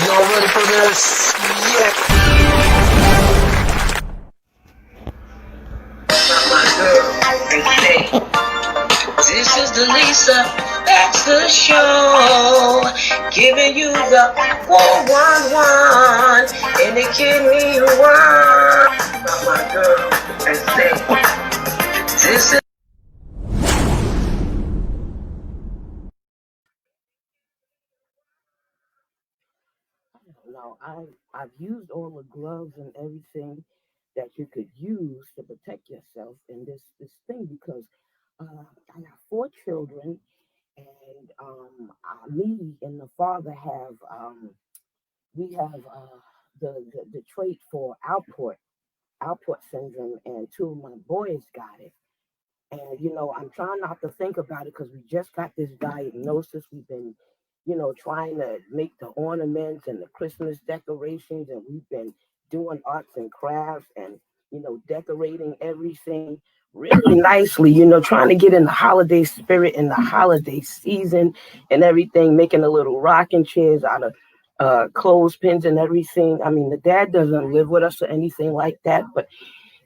Y'all ready for this? Yeah. This is the Lisa Baxter Show, giving you the 411 in the kidney one. Not my girl, and say, this is. No, I've used all the gloves and everything that you could use to protect yourself in this thing because I have 4 children and me and the father have we have the trait for output syndrome, and 2 of my boys got it. And I'm trying not to think about it because we just got this diagnosis. We've been trying to make the ornaments and the Christmas decorations, and we've been doing arts and crafts and decorating everything really nicely, trying to get in the holiday spirit in the holiday season and everything, making a little rocking chairs out of clothespins and everything. I mean, the dad doesn't live with us or anything like that, but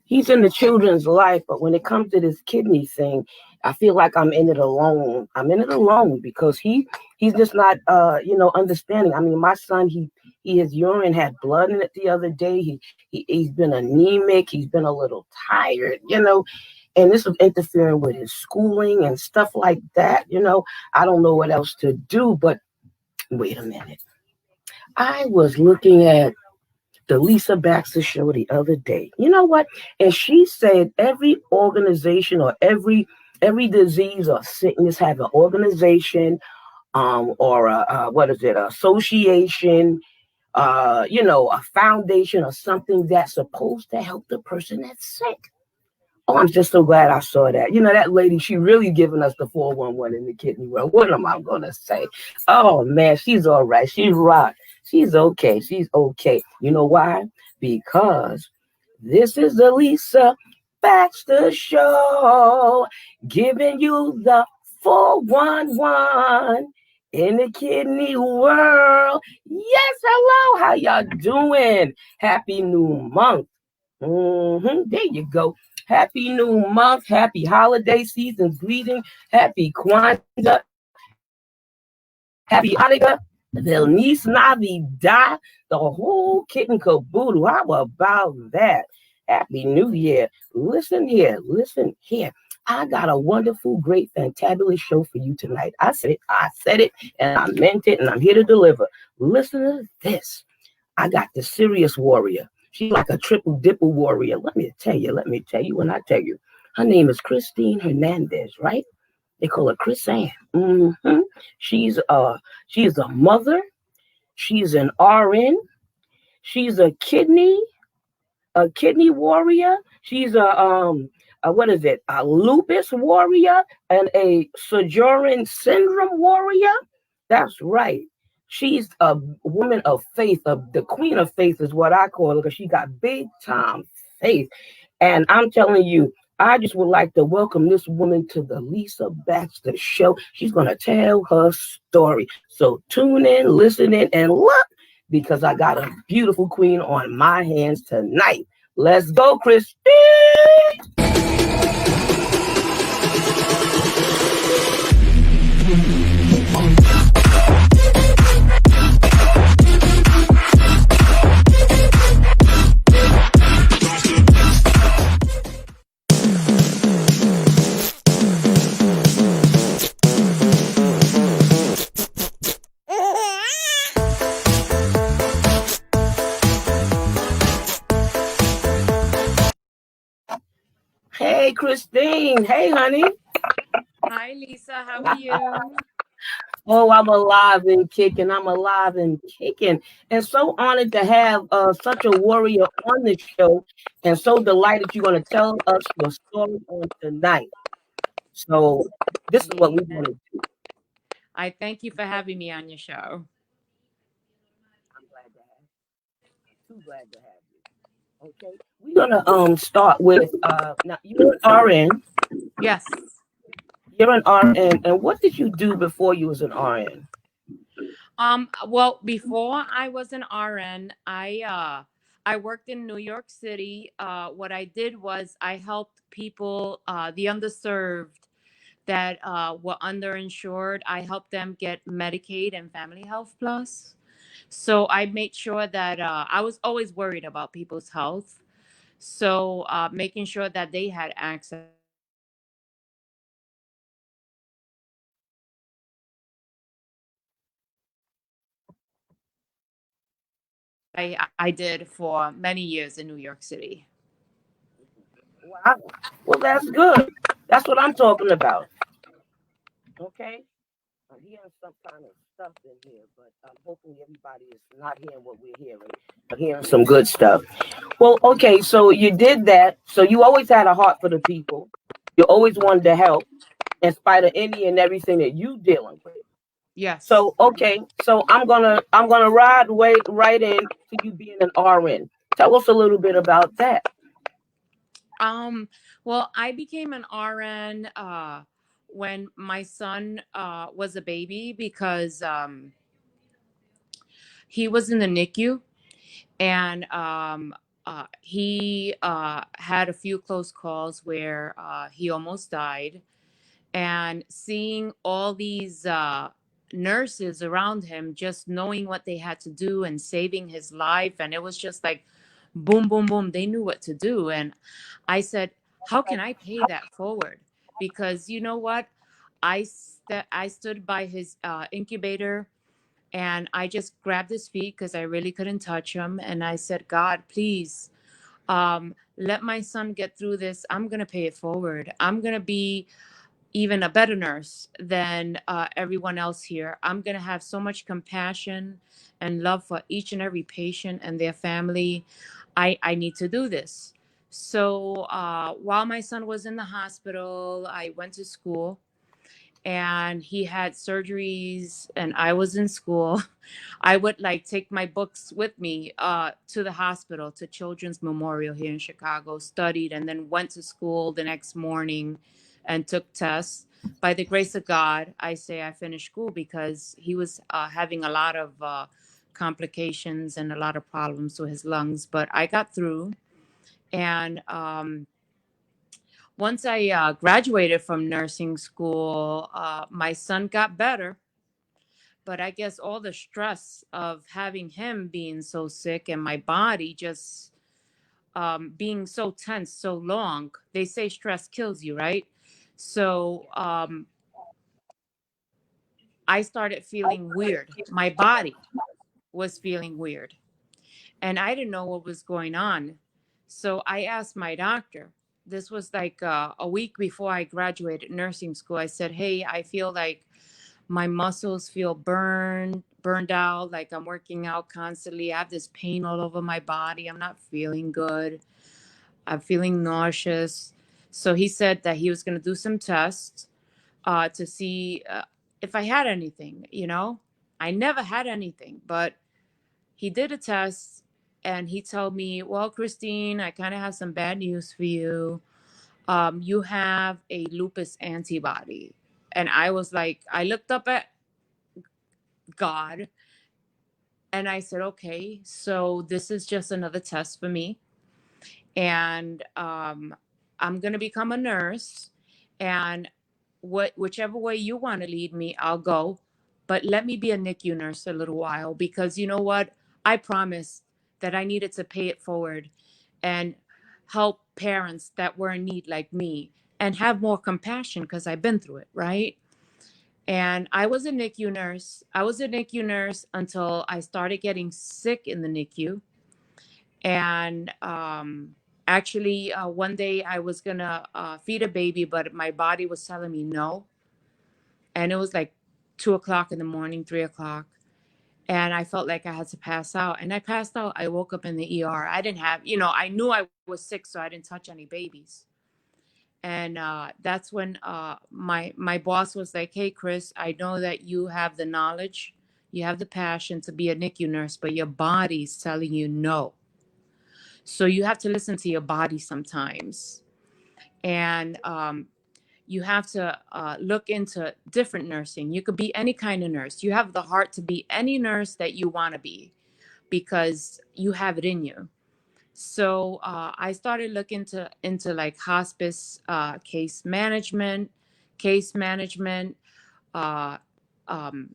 he's in the children's life. But when it comes to this kidney thing, I feel like I'm in it alone. I'm in it alone because he's just not understanding. I mean, my son, his urine had blood in it the other day. He's been anemic. He's been a little tired, and this was interfering with his schooling and stuff like that. I don't know what else to do, but wait a minute. I was looking at the Lisa Baxter show the other day. You know what? And she said every organization or every disease or sickness have an organization or association, a foundation or something that's supposed to help the person that's sick. Oh, I'm just so glad I saw that. That lady, she really giving us the 411 in the kidney world. What am I going to say? Oh, man, she's all right. She's rock. She's okay. She's okay. You know why? Because this is the Lisa Baxter Show, giving you the 411 in the kidney world. Yes, hello. How y'all doing? Happy new month. There you go. Happy new month. Happy holiday season greeting. Happy Kwanzaa. Happy Hanukkah. Feliz Navidad. The whole kit and caboodle. How about that? Happy New Year. Listen here. I got a wonderful, great, fantabulous show for you tonight. I said it, and I meant it, and I'm here to deliver. Listen to this. I got the serious warrior. She's like a triple dipple warrior. Let me tell you, when I tell you. Her name is Christine Hernandez, right? They call her Chris Ann. She's a mother. She's an RN. She's a kidney warrior. She's a lupus warrior and a Sjögren's syndrome warrior. That's right. She's a woman of faith, the queen of faith is what I call her, because she got big time faith. And I'm telling you, I just would like to welcome this woman to the Lisa Baxter Show. She's going to tell her story. So tune in, listen in, and look, because I got a beautiful queen on my hands tonight. Let's go, Christine! Hey, Christine. Hey, honey. Hi, Lisa. How are you? Oh, I'm alive and kicking. And so honored to have such a warrior on the show, and so delighted you're going to tell us your story on tonight. So this is what we want to do. I thank you for having me on your show. I'm glad to have you. I'm too glad to have you. Okay, we're gonna start with now you're an RN. Yes. You're an RN, and what did you do before you was an RN? Well, before I was an RN, I worked in New York City. What I did was I helped people, the underserved that were underinsured. I helped them get Medicaid and Family Health Plus. So I made sure that I was always worried about people's health. So making sure that they had access. I did for many years in New York City. Wow. Well, that's good. That's what I'm talking about. Okay. I'm hearing some kind of stuff in here, but I'm hoping everybody is not hearing what we're hearing. I'm hearing some good stuff. Well, okay, so you did that. So you always had a heart for the people. You always wanted to help in spite of any and everything that you dealing with. Yes. So okay, so I'm gonna ride right in to you being an RN. Tell us a little bit about that. Um, well, I became an RN when my son was a baby because he was in the NICU and he had a few close calls where he almost died. And seeing all these nurses around him, just knowing what they had to do and saving his life. And it was just like boom, boom, boom. They knew what to do. And I said, how can I pay that forward? Because you know what? I stood by his incubator and I just grabbed his feet because I really couldn't touch him. And I said, God, please let my son get through this. I'm going to pay it forward. I'm going to be even a better nurse than everyone else here. I'm going to have so much compassion and love for each and every patient and their family. I need to do this. So while my son was in the hospital, I went to school and he had surgeries and I was in school. I would like take my books with me to the hospital, to Children's Memorial here in Chicago, studied, and then went to school the next morning and took tests. By the grace of God, I say I finished school because he was having a lot of complications and a lot of problems with his lungs. But I got through. And once I graduated from nursing school, my son got better, but I guess all the stress of having him being so sick and my body just being so tense so long, they say stress kills you, right? So I started feeling weird. My body was feeling weird and I didn't know what was going on. So I asked my doctor. This was like a week before I graduated nursing school. I said, hey, I feel like my muscles feel burned out, like I'm working out constantly. I have this pain all over my body. I'm not feeling good. I'm feeling nauseous. So he said that he was going to do some tests to see if I had anything, you know. I never had anything, but he did a test and he told me, well, Christine, I kind of have some bad news for you. You have a lupus antibody. And I was like, I looked up at God. And I said, okay, so this is just another test for me. And I'm going to become a nurse. And whichever way you want to lead me, I'll go. But let me be a NICU nurse a little while because you know what? I promised that I needed to pay it forward and help parents that were in need like me and have more compassion because I've been through it, right? And I was a NICU nurse. I was a NICU nurse until I started getting sick in the NICU. And actually, one day I was going to feed a baby, but my body was telling me no. And it was like 2 o'clock in the morning, 3 o'clock. And I felt like I had to pass out. And I passed out. I woke up in the ER. I didn't have, I knew I was sick, so I didn't touch any babies. And that's when my boss was like, hey, Chris, I know that you have the knowledge, you have the passion to be a NICU nurse, but your body's telling you no. So you have to listen to your body sometimes. And you have to look into different nursing. You could be any kind of nurse. You have the heart to be any nurse that you want to be because you have it in you. So I started looking into like hospice case management. Uh, um,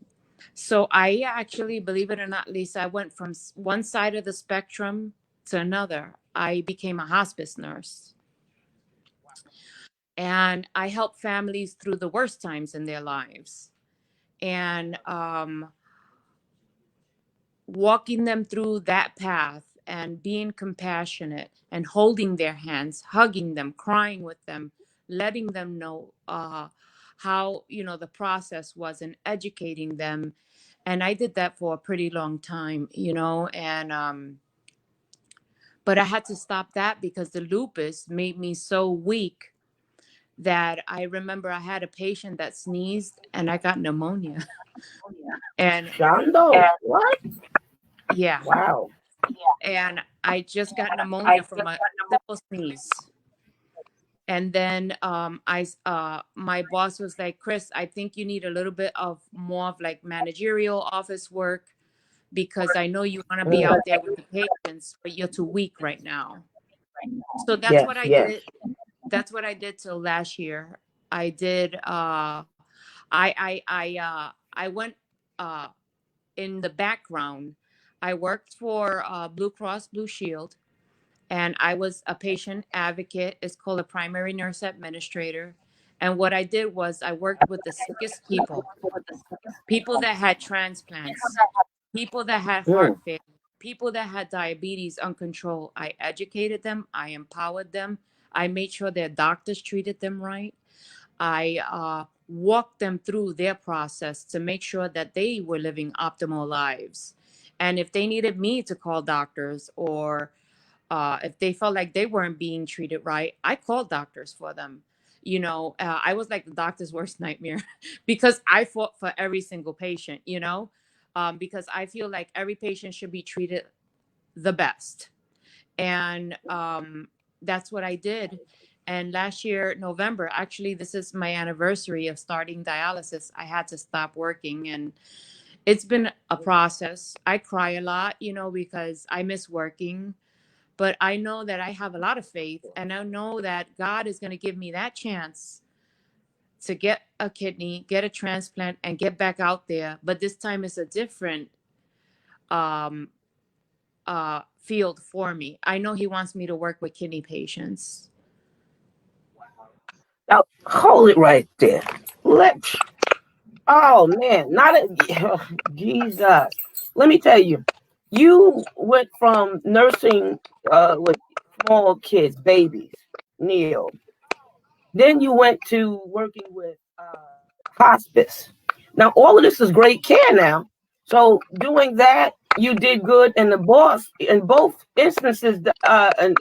so I actually, believe it or not, Lisa, I went from one side of the spectrum to another. I became a hospice nurse, and I help families through the worst times in their lives, and walking them through that path and being compassionate and holding their hands, hugging them, crying with them, letting them know how, the process was, and educating them. And I did that for a pretty long time, and but I had to stop that because the lupus made me so weak that I remember I had a patient that sneezed and I got pneumonia. And Shondo. What? yeah, Wow. and I just got pneumonia from a simple sneeze. And then my boss was like, Chris, I think you need a little bit of more of like managerial office work, because I know you want to be Mm. out there with the patients, but you're too weak right now. So that's Yes, what I yes. did. That's what I did till last year. I did. I went in the background. I worked for Blue Cross Blue Shield, and I was a patient advocate. It's called a primary nurse administrator. And what I did was I worked with the sickest people that had transplants, people that had heart Mm. failure, people that had diabetes uncontrolled. I educated them, I empowered them, I made sure their doctors treated them right. I walked them through their process to make sure that they were living optimal lives. And if they needed me to call doctors, or if they felt like they weren't being treated right, I called doctors for them. I was like the doctor's worst nightmare because I fought for every single patient, because I feel like every patient should be treated the best. And that's what I did. And last year, November, actually, this is my anniversary of starting dialysis. I had to stop working, and it's been a process. I cry a lot, because I miss working, but I know that I have a lot of faith, and I know that God is going to give me that chance to get a kidney, get a transplant, and get back out there. But this time is a different um, field for me. I know He wants me to work with kidney patients. Now, hold it right there. Let Oh man, not a Jesus. Let me tell you, you went from nursing with small kids, babies, Neil. Then you went to working with hospice. Now all of this is great care now. So doing that, you did good, and the boss in both instances, and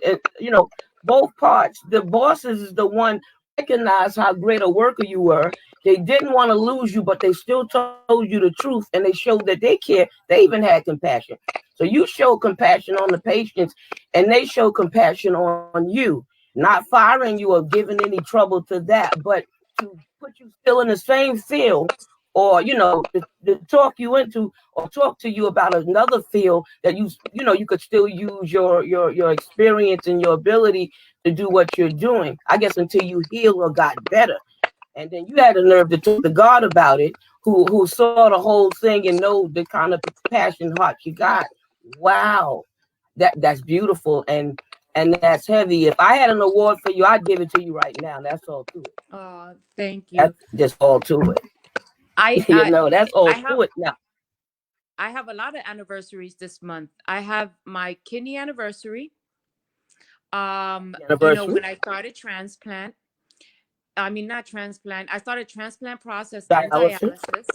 both parts, the bosses is the one recognized how great a worker you were. They didn't want to lose you, but they still told you the truth, and they showed that they care. They even had compassion. So you show compassion on the patients, and they show compassion on you, not firing you or giving any trouble to that, but to put you still in the same field, or to talk you into, or talk to you about another field that you could still use your experience and your ability to do what you're doing, I guess, until you heal or got better. And then you had the nerve to talk to God about it, who saw the whole thing and know the kind of passion heart you got. Wow, that's beautiful, and that's heavy. If I had an award for you, I'd give it to you right now. That's all to it. Oh, thank That's you. just all to it. I I That's all I to have it. Now, I have a lot of anniversaries this month. I have my kidney anniversary. anniversary, When I started transplant, I mean, not transplant, I started transplant process and dialysis. dialysis.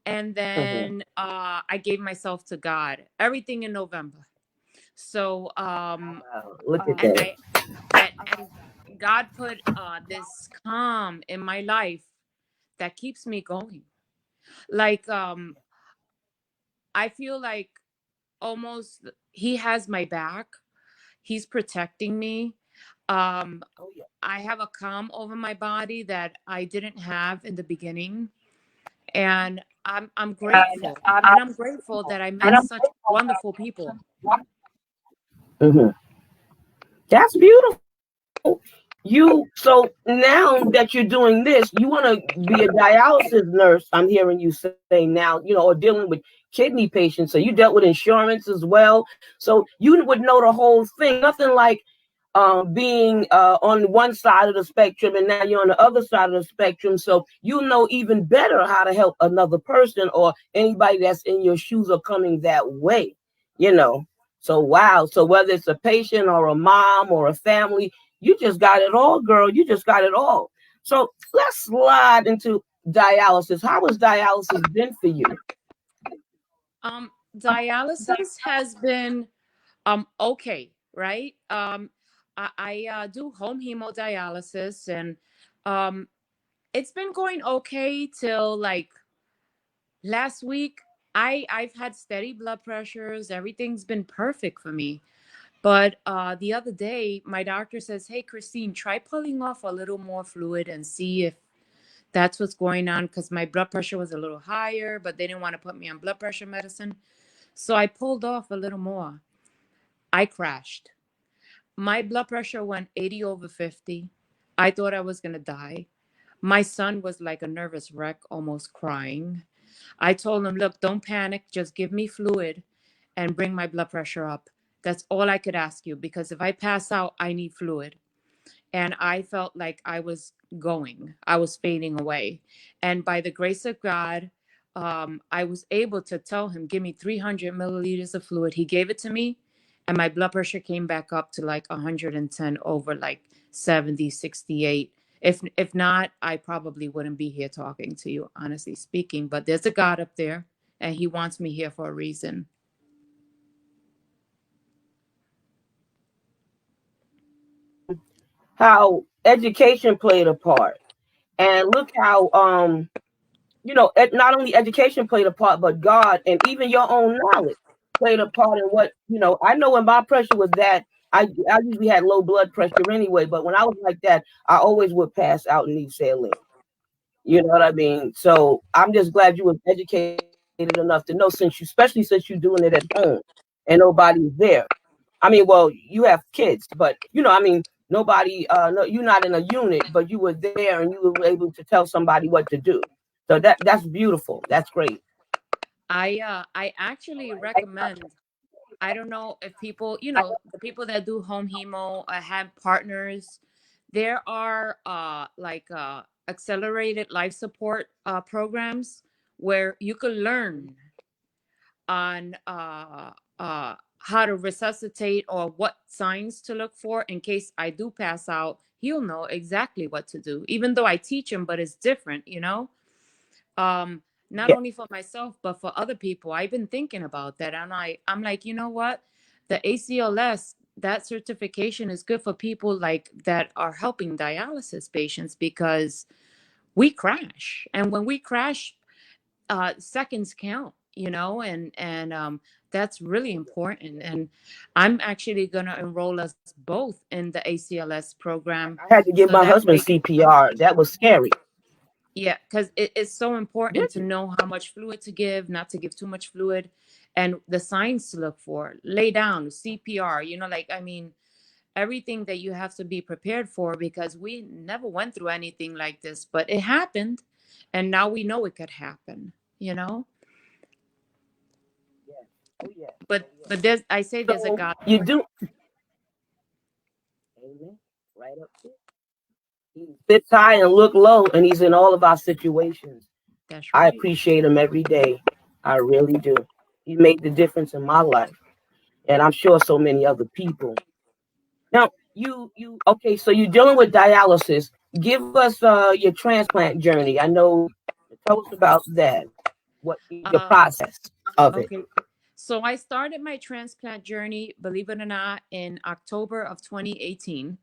And Mm-hmm. then I gave myself to God, everything in November. So, Look at and that. and God put this calm in my life that keeps me going. Like, I feel like almost He has my back. He's protecting me. Oh yeah. I have a calm over my body that I didn't have in the beginning, and I'm grateful, and I'm grateful that I met such wonderful people. Hmm. That's beautiful. You so now that you're doing this, you want to be a dialysis nurse. I'm hearing you say now, or dealing with kidney patients. So you dealt with insurance as well. So you would know the whole thing. Nothing like being on one side of the spectrum and now you're on the other side of the spectrum. So you know even better how to help another person or anybody that's in your shoes or coming that way, you know. So wow. So whether it's a patient or a mom or a family, you just got it all, girl. You just got it all. So let's slide into dialysis. How has dialysis been for you? Dialysis has been okay, right? I do home hemodialysis, and um it's been going okay till like last week. I've had steady blood pressures. Everything's been perfect for me. But the other day, my doctor says, "Hey, Christine, try pulling off a little more fluid and see if that's what's going on." Because my blood pressure was a little higher, but they didn't want to put me on blood pressure medicine. So I pulled off a little more. I crashed. My blood pressure went 80 over 50. I thought I was going to die. My son was like a nervous wreck, almost crying. I told him, "Look, don't panic. Just give me fluid and bring my blood pressure up. That's all I could ask you, because if I pass out, I need fluid." And I felt like I was fading away. And by the grace of God, I was able to tell him, "Give me 300 milliliters of fluid." He gave it to me, and my blood pressure came back up to like 110 over like 70, 68. If not, I probably wouldn't be here talking to you, honestly speaking. But there's a God up there, and He wants me here for a reason. How education played a part. And look how not only education played a part, but God and even your own knowledge played a part in what, I know when my pressure was that, I usually had low blood pressure anyway, but when I was like that, I always would pass out and need saline. You know what I mean? So I'm just glad you were educated enough to know, especially since you're doing it at home and nobody's there. I mean, well, you have kids, but I mean, nobody, no, you're not in a unit, but you were there and you were able to tell somebody what to do. So that's beautiful. That's great. I actually recommend. I don't know if people, the people that do home hemo have partners. There are accelerated life support programs where you can learn on how to resuscitate or what signs to look for in case I do pass out. He'll know exactly what to do, even though I teach him, but it's different. um not Yeah. only for myself but for other people. I've been thinking about that, and I'm like, you know what, the ACLS, that certification is good for people like that are helping dialysis patients, because we crash, and when we crash, seconds count, and that's really important. And I'm actually going to enroll us both in the ACLS program, I had to give so my that husband way. CPR. That was scary. Yeah, because it's so important Did to you? know how much fluid to give, not to give too much fluid, and the signs to look for. Lay down, CPR, like, I mean, everything that you have to be prepared for, because we never went through anything like this, but it happened, and now we know it could happen, you know? Yeah. Oh yeah. But Oh yeah. I say there's a So God. you do. Amen. Right up there. He sits high and look low, and he's in all of our situations. That's I right. appreciate him every day. I really do. He made the difference in my life, and I'm sure so many other people. Now, you okay? So you're dealing with dialysis. Give us your transplant journey. I know. Tell us about that. What your Uh, process of it? okay. So I started my transplant journey, believe it or not, in October of 2018.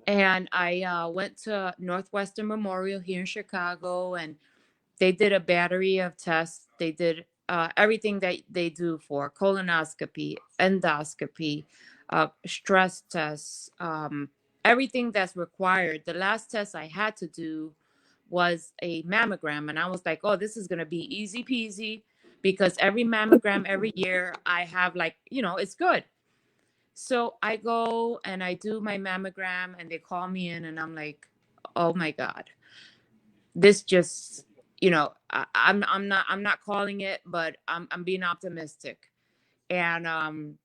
And I went to Northwestern Memorial here in Chicago, and they did a battery of tests. They did everything that they do for colonoscopy, endoscopy, stress tests, everything that's required. The last test I had to do was a mammogram, and I was like, oh, this is going to be easy peasy, because every mammogram every year I have, like, it's good. So I go and I do my mammogram, and they call me in, and I'm like, oh my God, this just, I'm not calling it, but I'm being optimistic. And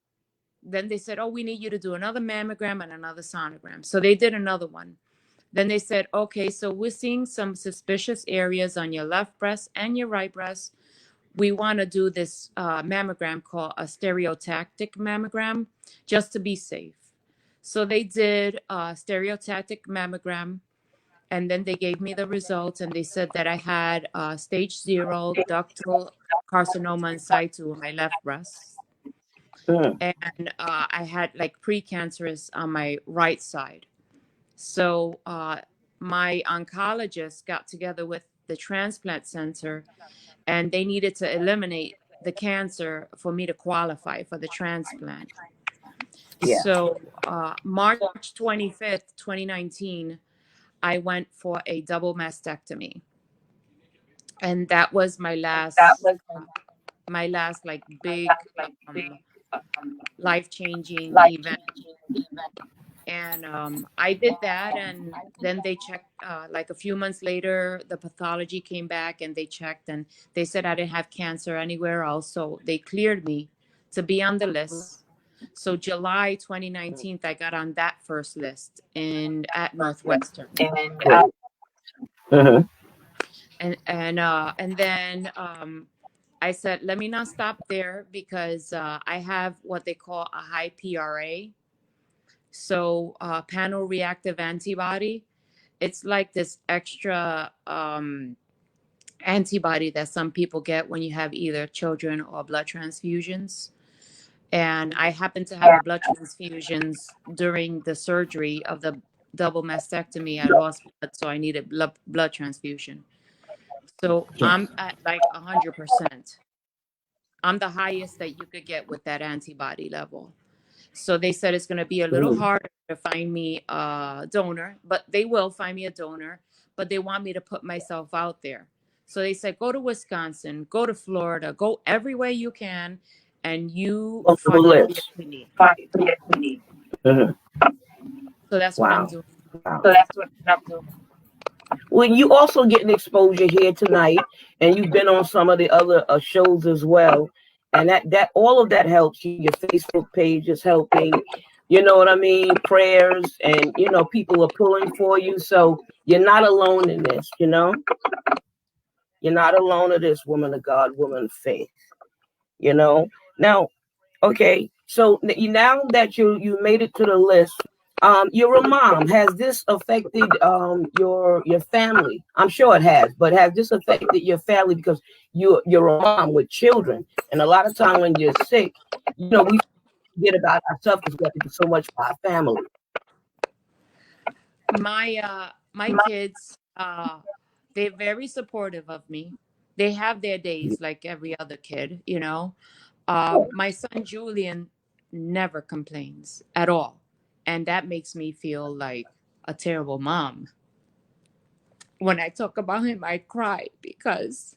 then they said, oh, we need you to do another mammogram and another sonogram. So they did another one. Then they said, okay, so we're seeing some suspicious areas on your left breast and your right breast. We want to do this mammogram called a stereotactic mammogram, just to be safe. So they did a stereotactic mammogram, and then they gave me the results, and they said that I had stage 0 ductal carcinoma in situ on my left breast. And I had like precancerous on my right side. So my oncologist got together with the transplant center, and they needed to eliminate the cancer for me to qualify for the transplant. Yeah. So March 25th, 2019, I went for a double mastectomy. And that was my last like big life-changing event. And I did that, and then they checked, like a few months later, the pathology came back, and they checked, and they said I didn't have cancer anywhere else. So they cleared me to be on the list. So July 2019, I got on that first list at Northwestern. Uh-huh. And then I said, let me not stop there, because I have what they call a high PRA. So panel reactive antibody. It's like this extra antibody that some people get when you have either children or blood transfusions. And I happened to have a blood transfusions during the surgery of the double mastectomy. I lost blood, so I needed blood transfusion. So I'm at like 100%. I'm the highest that you could get with that antibody level. So they said it's going to be a little harder to find me a donor, but they will find me a donor. But they want me to put myself out there. So they said, go to Wisconsin, go to Florida, go everywhere you can, and you find me a kidney. Uh-huh. So that's what I'm doing. Well, you also getting exposure here tonight, and you've been on some of the other shows as well, and that all of that helps you. Your Facebook page is helping. You know what I mean? Prayers, and people are pulling for you, so you're not alone in this. You're not alone in this, woman of God, woman of faith. Now, okay, so now that you made it to the list. You're a mom. Has this affected your family? I'm sure it has, but has this affected your family because you're a mom with children, and a lot of time when you're sick, we forget about ourselves because we have to do so much for our family. My kids, they're very supportive of me. They have their days like every other kid. My son Julian never complains at all. And that makes me feel like a terrible mom. When I talk about him, I cry because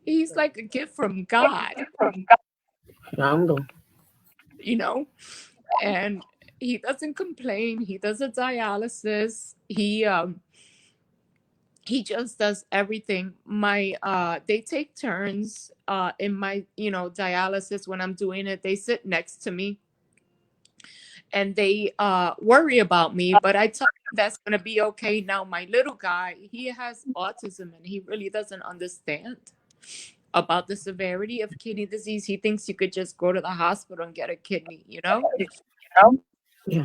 he's like a gift from God, and he doesn't complain. He does a dialysis. He just does everything. They take turns in my dialysis. When I'm doing it, they sit next to me, and they worry about me, but I tell them that's going to be okay. Now, my little guy, he has autism, and he really doesn't understand about the severity of kidney disease. He thinks you could just go to the hospital and get a kidney. Yeah.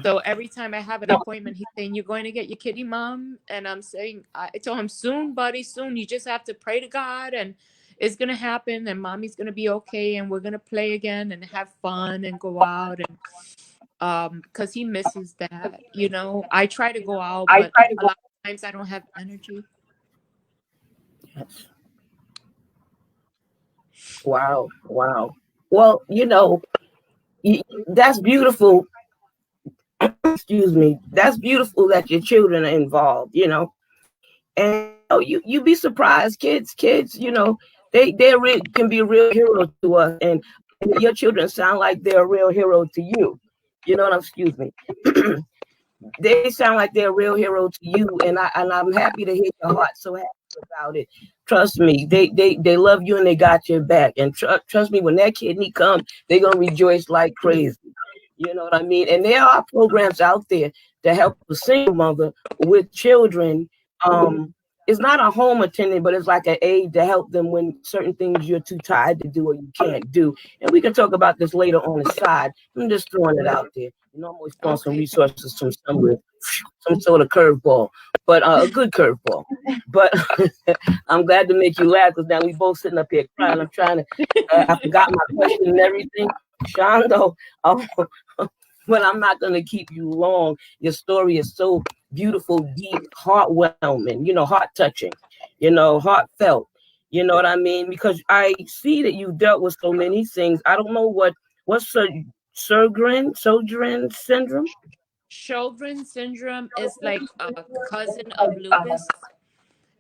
So every time I have an appointment, he's saying, you're going to get your kidney, Mom? And I'm saying, I told him, soon, buddy, soon. You just have to pray to God, and it's going to happen, and Mommy's going to be okay, and we're going to play again and have fun and go out. And because he misses that. I try to go out, but a lot of times I don't have energy. Yes. Wow. Well, That's beautiful. Excuse me. That's beautiful that your children are involved, and you be surprised, kids, they can be a real hero to us, and your children sound like they're a real hero to you. You know what I'm? Excuse me. They sound like they're a real hero to you, and I'm happy to hear your heart so happy about it. Trust me, they love you and they got your back. And trust me, when that kidney comes, they're gonna rejoice like crazy. You know what I mean? And there are programs out there to help a single mother with children. It's not a home attendant, but it's like an aid to help them when certain things you're too tired to do or you can't do. And we can talk about this later on the side. I'm just throwing it out there. I'm always throwing some Okay. resources from somewhere, some sort of curveball, but a good curveball. But I'm glad to make you laugh because now we both sitting up here crying. I'm trying to, I forgot my question and everything. Shondo, but I'm not going to keep you long. Your story is so beautiful, deep, heartwarming, heart touching, heartfelt. You know what I mean? Because I see that you dealt with so many things. I don't know what's Sjogren syndrome. Sjogren's syndrome is like a cousin of lupus.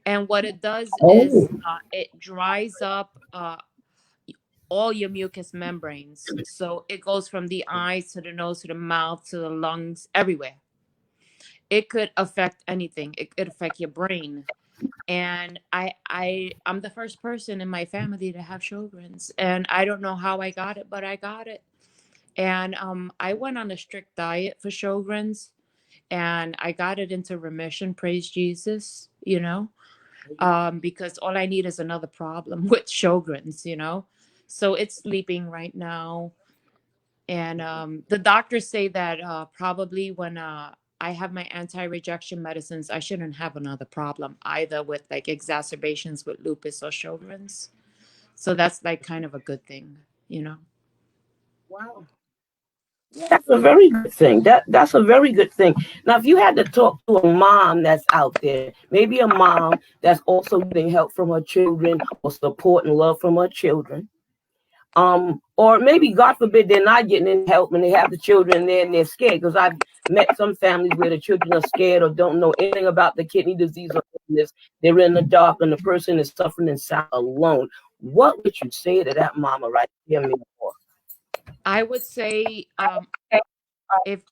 And what it does is Oh, it dries up all your mucous membranes. So it goes from the eyes to the nose to the mouth to the lungs, everywhere. It could affect anything. It could affect your brain. And I'm the first person in my family to have Sjogren's, and I don't know how I got it, but I got it. And I went on a strict diet for Sjogren's, and I got it into remission. Praise Jesus, because all I need is another problem with Sjogren's. So it's sleeping right now. And the doctors say that probably when I have my anti-rejection medicines, I shouldn't have another problem either with like exacerbations with lupus or Sjogren's. So that's like kind of a good thing. wow. That's a very good thing. That's a very good thing. Now, if you had to talk to a mom that's out there, maybe a mom that's also getting help from her children or support and love from her children, or maybe God forbid they're not getting any help and they have the children there and they're scared, because I've met some families where the children are scared or don't know anything about the kidney disease or this. They're in the dark and the person is suffering inside alone. What would you say to that mama right here? I would say if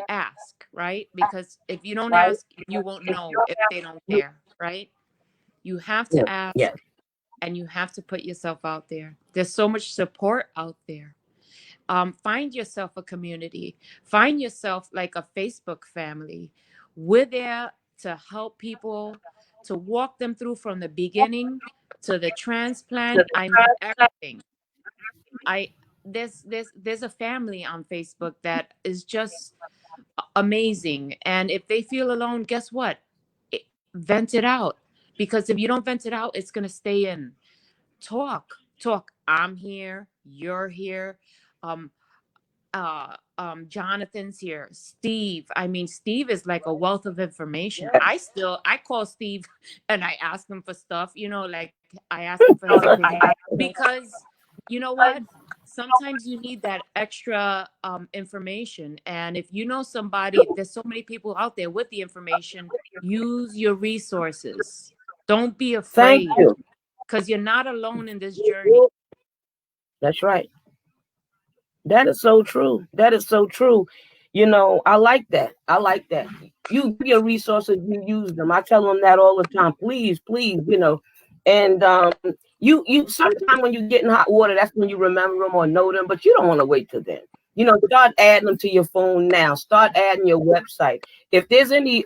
ask, right? Because if you don't ask, you won't know if they don't care, right? You have to Yes. ask and you have to put yourself out there. There's so much support out there. Find yourself a community. Find yourself like a Facebook family. We're there to help people, to walk them through from the beginning to the transplant. I mean everything. I there's a family on Facebook that is just amazing. And if they feel alone, guess what? Vent it out. Because if you don't vent it out, it's gonna stay in. Talk. I'm here. You're here. Um, Jonathan's here. Steve. I mean, Steve is like a wealth of information. I call Steve and I ask him for stuff. Like I ask him for his opinion because you know what? Sometimes you need that extra information, and if you know somebody, there's so many people out there with the information. Use your resources. Don't be Thank afraid you. because you're not alone in this journey. That's right. That is so true. That is so true. I like that. I like that. You give your resources, you use them. I tell them that all the time. Please, please, And you sometimes when you get in hot water, that's when you remember them or know them, but you don't want to wait till then. Start adding them to your phone now. Start adding your website. If there's any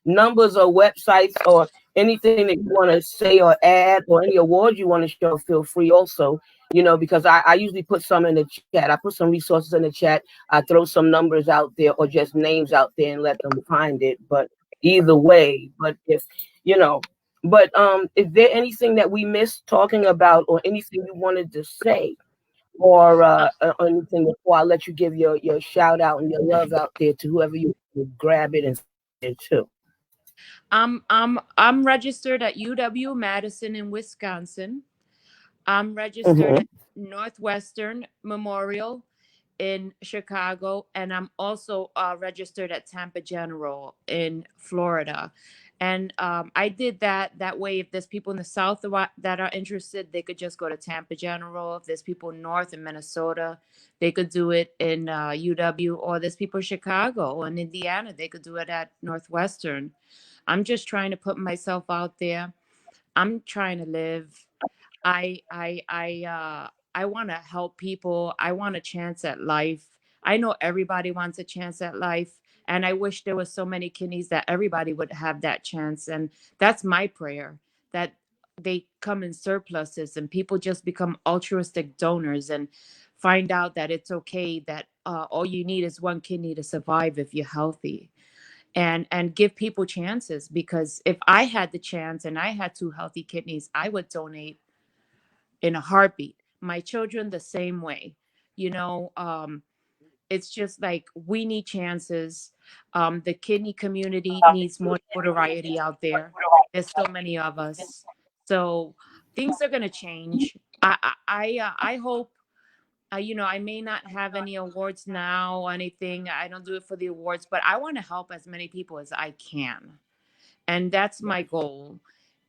numbers or websites or anything that you want to say or add or any awards you want to show, feel free also. Because I usually put some in the chat. I put some resources in the chat. I throw some numbers out there or just names out there and let them find it. But either way, is there anything that we missed talking about or anything you wanted to say or anything before I let you give your shout out and your love out there to whoever you grab it and send it to? I'm registered at UW Madison in Wisconsin. I'm registered Mm-hmm. at Northwestern Memorial in Chicago, and I'm also registered at Tampa General in Florida. And I did that way. If there's people in the South that are interested, they could just go to Tampa General. If there's people north in Minnesota, they could do it in UW, or there's people in Chicago and Indiana, they could do it at Northwestern. I'm just trying to put myself out there. I'm trying to live. I want to help people. I want a chance at life. I know everybody wants a chance at life, and I wish there was so many kidneys that everybody would have that chance. And that's my prayer, that they come in surpluses and people just become altruistic donors and find out that it's okay, that all you need is one kidney to survive if you're healthy. And give people chances, because if I had the chance and I had two healthy kidneys, I would donate in a heartbeat. My children the same way. You know, it's just like we need chances. The kidney community needs more notoriety out there. There's so many of us, so things are going to change. I hope. You know, I may not have any awards now or anything. I don't do it for the awards, but I want to help as many people as I can. And that's my goal.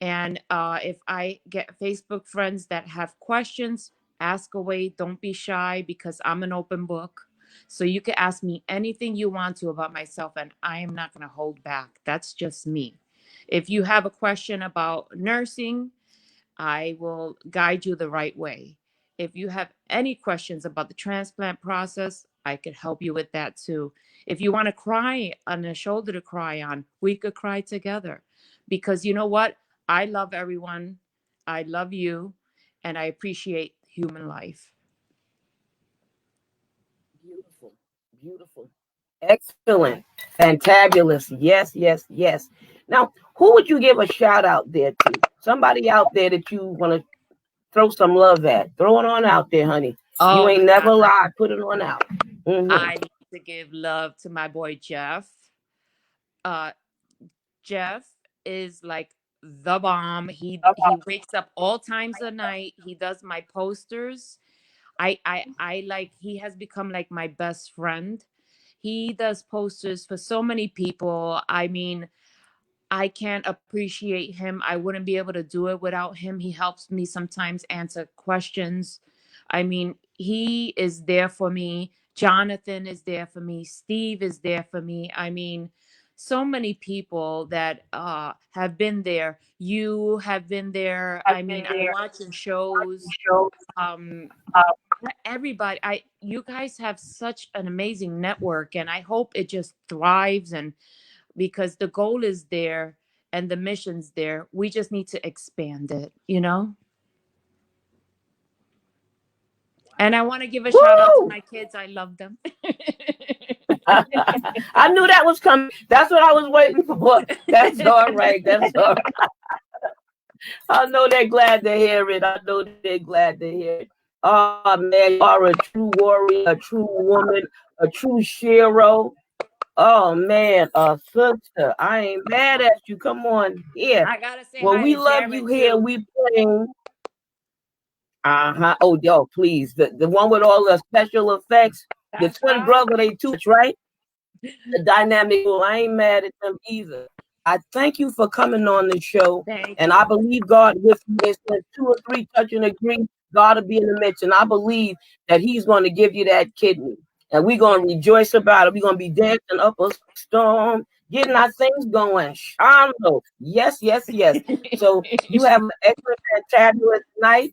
And if I get Facebook friends that have questions, ask away. Don't be shy, because I'm an open book. So you can ask me anything you want to about myself, and I am not going to hold back. That's just me. If you have a question about nursing, I will guide you the right way. If you have any questions about the transplant process, I could help you with that too. If you want to cry on a shoulder to cry on, we could cry together. Because you know what? I love everyone. I love you. And I appreciate human life. Beautiful, beautiful, excellent, fantabulous. Yes, yes, yes. Now, who would you give a shout out there to? Somebody out there that you want to throw some love at. Throw it on out there, honey. You ain't never lied. Put it on out. I need to give love to my boy Jeff. Jeff is like the bomb. He wakes up all times of night. He does my posters. I like, he has become like my best friend. He does posters for so many people. I mean, I can't appreciate him. I wouldn't be able to do it without him. He helps me sometimes answer questions. I mean, he is there for me. Jonathan is there for me. Steve is there for me. I mean, so many people that have been there. You have been there. I mean, I watch your shows. Everybody, you guys have such an amazing network, and I hope it just thrives. And because the goal is there and the mission's there, we just need to expand it, you know? And I want to give a shout out to my kids. I love them. I knew that was coming. That's what I was waiting for. That's all right. That's all right. I know they're glad to hear it. I know they're glad to hear it. Oh, man, you are a true warrior, a true woman, a true hero. Oh, man, sister, I ain't mad at you. Come on here. I gotta say, well, we love you here. We playing. Oh, yo, please. The one with all the special effects. That's the twin brother, they too, right? The dynamic. Well, I ain't mad at them either. I thank you for coming on the show. And I believe God with you. It says 2 or 3 touch and agree. God will be in the midst. And I believe that he's going to give you that kidney. And we're going to rejoice about it. We're going to be dancing up a storm, getting our things going. Shando. Yes, yes, yes. So you have an excellent, fantabulous night.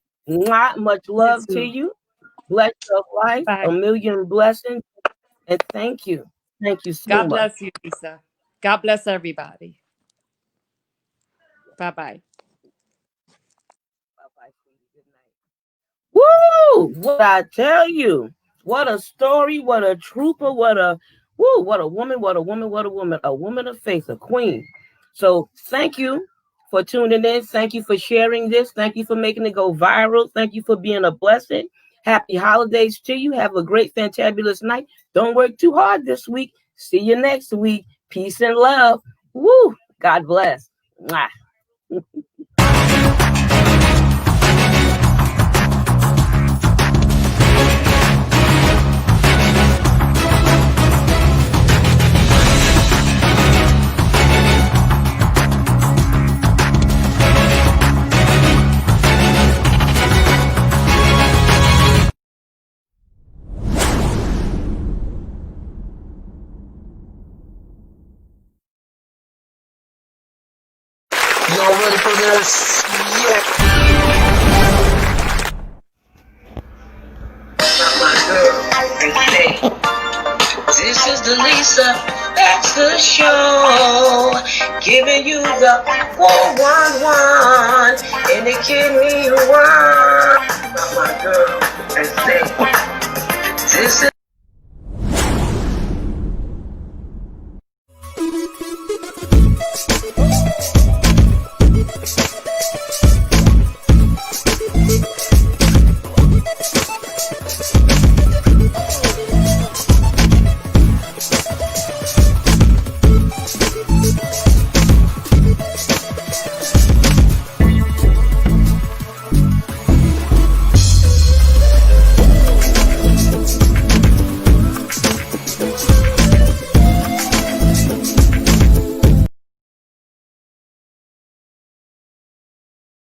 Much love to you. Bless your life. Bye. A million blessings. And thank you. Thank you so much. God bless you, Lisa. God bless everybody. Bye-bye. Bye-bye. Good night. Woo! What I tell you. What a story, what a trooper, what a woman, what a woman of faith, a queen. So thank you for tuning in. Thank you for sharing this. Thank you for making it go viral. Thank you for being a blessing. Happy holidays to you. Have a great, fantabulous night. Don't work too hard this week. See you next week. Peace and love. Woo! God bless. Mwah. Yes, yes. My girl, and say, this is the Lisa Baxter Show, giving you the 411 in the kidney one. My girl, and say.